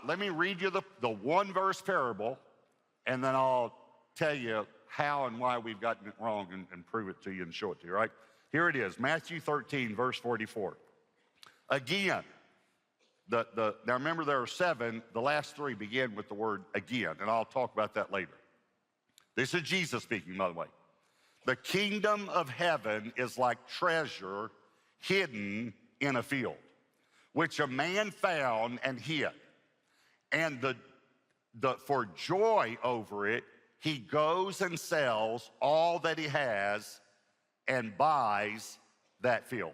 Let me read you the one verse parable, and then I'll tell you how and why we've gotten it wrong and prove it to you and show it to you, right? Here it is, Matthew 13, verse 44. Again, now remember there are 7, the last 3 begin with the word again, and I'll talk about that later. This is Jesus speaking, by the way. The kingdom of heaven is like treasure hidden in a field, which a man found and hid. And for joy over it, he goes and sells all that he has and buys that field.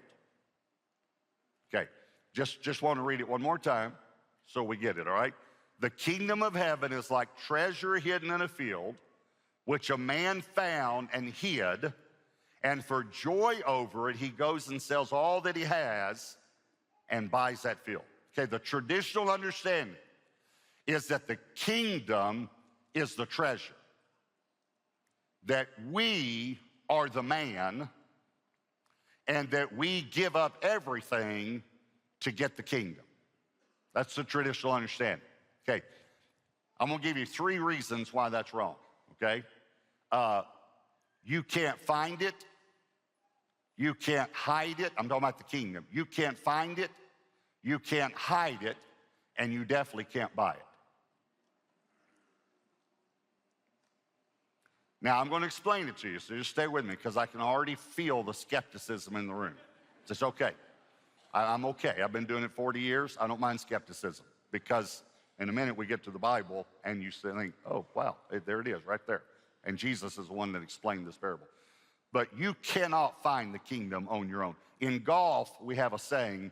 Okay, just want to read it one more time so we get it, all right? The kingdom of heaven is like treasure hidden in a field, which a man found and hid, and for joy over it, he goes and sells all that he has and buys that field. Okay, the traditional understanding is that the kingdom is the treasure, that we are the man, and that we give up everything to get the kingdom. That's the traditional understanding. Okay, I'm gonna give you 3 reasons why that's wrong, okay? You can't find it, you can't hide it. I'm talking about the kingdom. You can't find it, you can't hide it, and you definitely can't buy it. Now, I'm going to explain it to you, so just stay with me, because I can already feel the skepticism in the room. It's okay. I'm okay. I've been doing it 40 years. I don't mind skepticism, because in a minute we get to the Bible, and you think, oh, wow, there it is right there. And Jesus is the one that explained this parable. But you cannot find the kingdom on your own. In golf, we have a saying,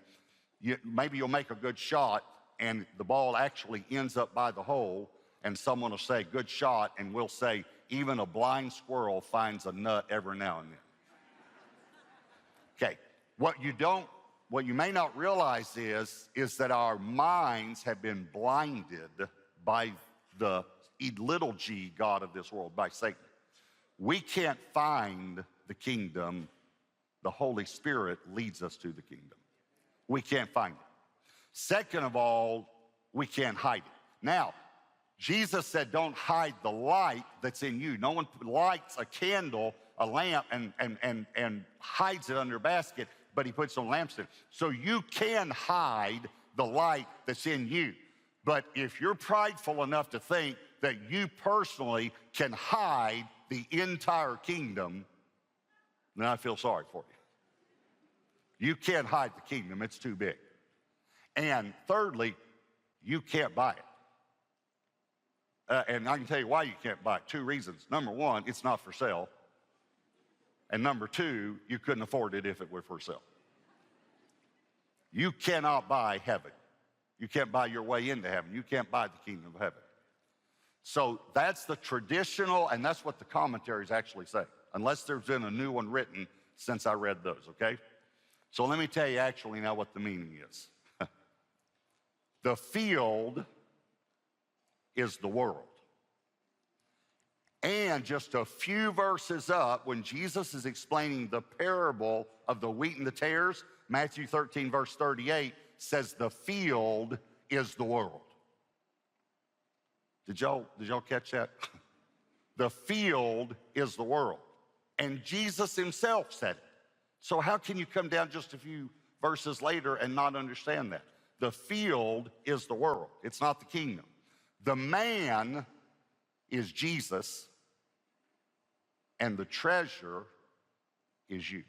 maybe you'll make a good shot, and the ball actually ends up by the hole, and someone will say, good shot, and we'll say, even a blind squirrel finds a nut every now and then. Okay, what you may not realize is that our minds have been blinded by the little g God of this world, by Satan. We can't find the kingdom. The Holy Spirit leads us to the kingdom. We can't find it. Second of all, we can't hide it. Now, Jesus said, don't hide the light that's in you. No one lights a candle, a lamp, and hides it under a basket, but he puts it on a lampstand. So you can hide the light that's in you. But if you're prideful enough to think that you personally can hide the entire kingdom, then I feel sorry for you. You can't hide the kingdom. It's too big. And thirdly, you can't buy it. And I can tell you why you can't buy it. 2 reasons. Number 1, it's not for sale. And number 2, you couldn't afford it if it were for sale. You cannot buy heaven. You can't buy your way into heaven. You can't buy the kingdom of heaven. So that's the traditional, and that's what the commentaries actually say, unless there's been a new one written since I read those, okay? So let me tell you actually now what the meaning is. The field is the world. And just a few verses up, when Jesus is explaining the parable of the wheat and the tares, Matthew 13, verse 38, says the field is the world. Did y'all catch that? The field is the world. And Jesus himself said it. So how can you come down just a few verses later and not understand that? The field is the world. It's not the kingdom. The man is Jesus, and the treasure is you.